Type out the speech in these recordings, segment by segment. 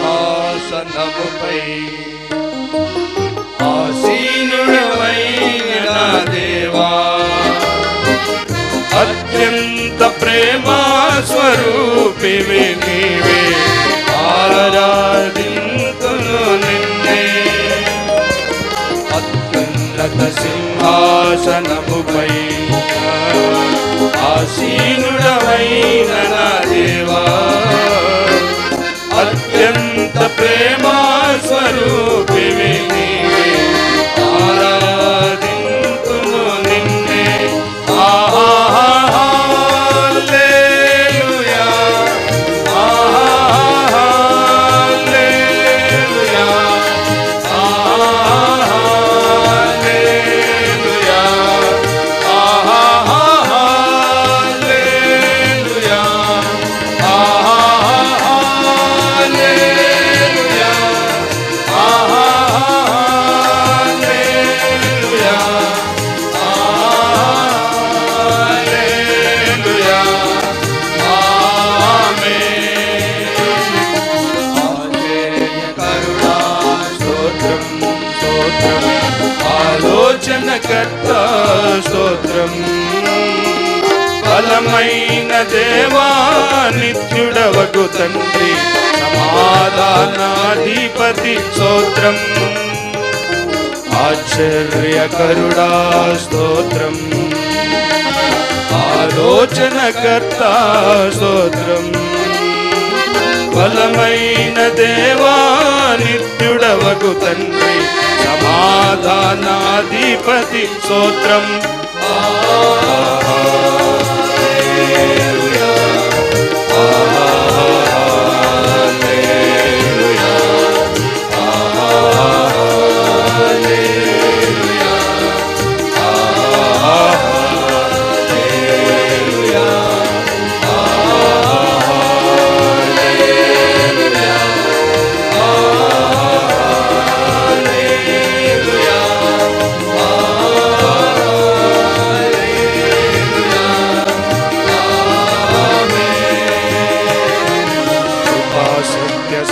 సింహాసనముపై ఆసీనుడవైన నా దేవా, అత్యంత ప్రేమా స్వరూపివి నీవే, ఆరాధింతును నిన్నే. అత్యున్నత సింహాసనముపై ఆసీనుడవైన నా దేవా, అత్యంత ప్రేమా స్వరూపివి నీవే, ఆరాధింతును నిన్నే. హల్లెలూయా, హల్లెలూయా, హల్లెలూయా, హల్లెలూయా, ఆలోచనకర్త స్తోత్రం. బలమైన దేవా, నిత్యుడవగు తండ్రి, సమాధానాధిపతి స్తోత్రం. ఆశ్చర్యకరుడా స్తోత్రం, ఆలోచనకర్త స్తోత్రం. బలమైన దేవా, నిత్యుడవగు తండ్రి, సమాధానాధిపతి స్తోత్రం. హల్లెలూయా, హల్లెలూయా, హల్లెలూయా, హల్లెలూయా,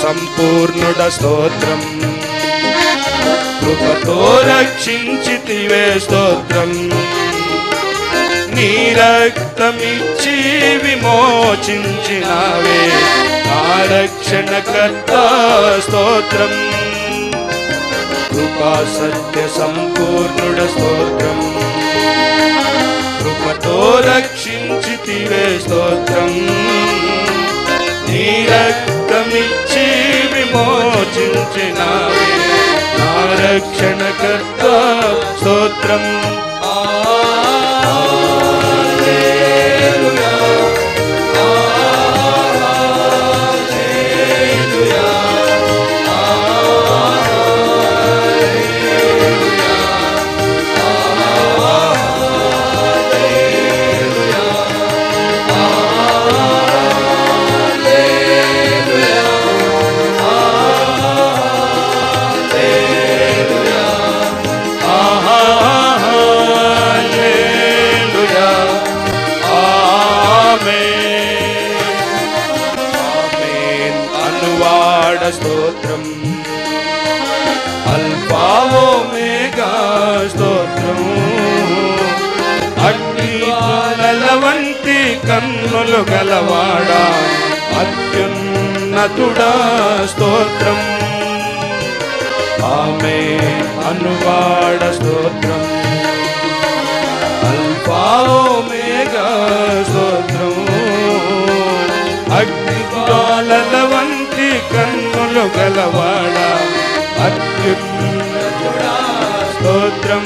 సంపూర్ణుడ స్తోత్రం. కృపతో రక్షించితివే స్తోత్రం. నీ రక్తమిచ్చి విమోచించినావే, నా రక్షణకర్త స్తోత్రం. కృపా సత్య సంపూర్ణుడ స్తోత్రం. కృపతో రక్షించితివే స్తోత్రం. నీ రక్తమిచ్చి విమోచించినావే, నా రక్షణకర్త స్తోత్రం. హల్లెలూయా, హల్లెలూయా, స్తోత్రం. అల్ఫా ఓమేగా స్తోత్రం. అగ్నిజ్వాలల వంటి కన్నులు గలవాడా, అత్యున్నతుడా స్తోత్రం. ఆమేన్ అనువాడ స్తోత్రం. అల్ఫా ఓమేగా స్తోత్రం. అగ్నిజ్వాలల వంటి కన్నులు గలవాడా, అత్యున్నతుడా స్తోత్రం.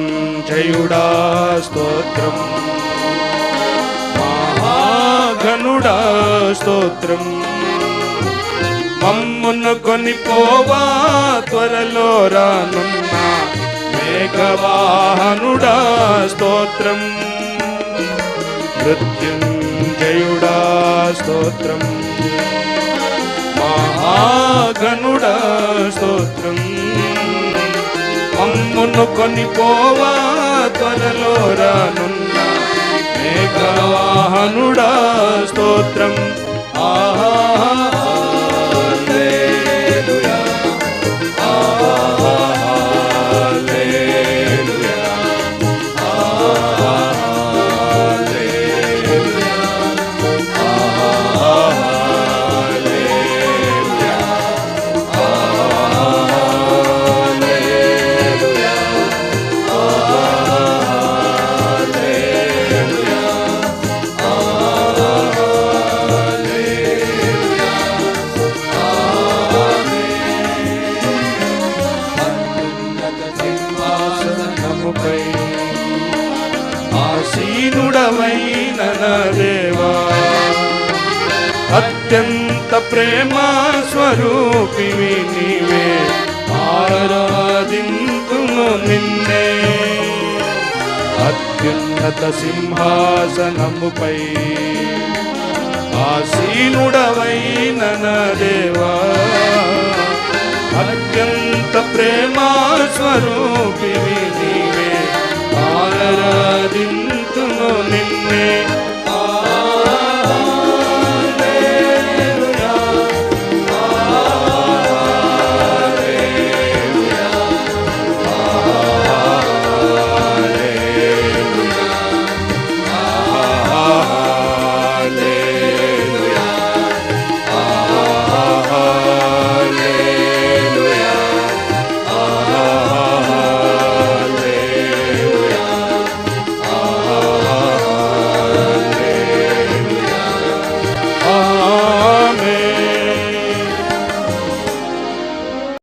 మృత్యుంజయుడా స్తోత్రం, మహాఘనుడా స్తోత్రం. మమ్మును కొనిపోవా త్వరలో రానున్న మేఘవాహనుడా స్తోత్రం, మృత్యుంజయుడా స్తోత్రం, మహాఘనుడా స్తోత్రం. మమ్మును కొనిపోవా త్వరలో రానున్న మేఘవాహనుడా స్తోత్రం. ఆహా హల్లెలూయా, ఆహా హల్లెలూయా, ఆహా హల్లెలూయా, ఆహా హల్లెలూయా, ఆహా హల్లెలూయా, ఆహా హల్లెలూయా, ఆహా సింహాసనముపై ఆసీనుడవైన నా దేవా, అత్యంత ప్రేమ స్వరూపివి నీవే, ఆరాధింతును నిన్నే. అత్యున్నత సింహాసనముపై ఆసీనుడవైన నా దేవా, అత్యంత ప్రేమ స్వరూపివి నీవే,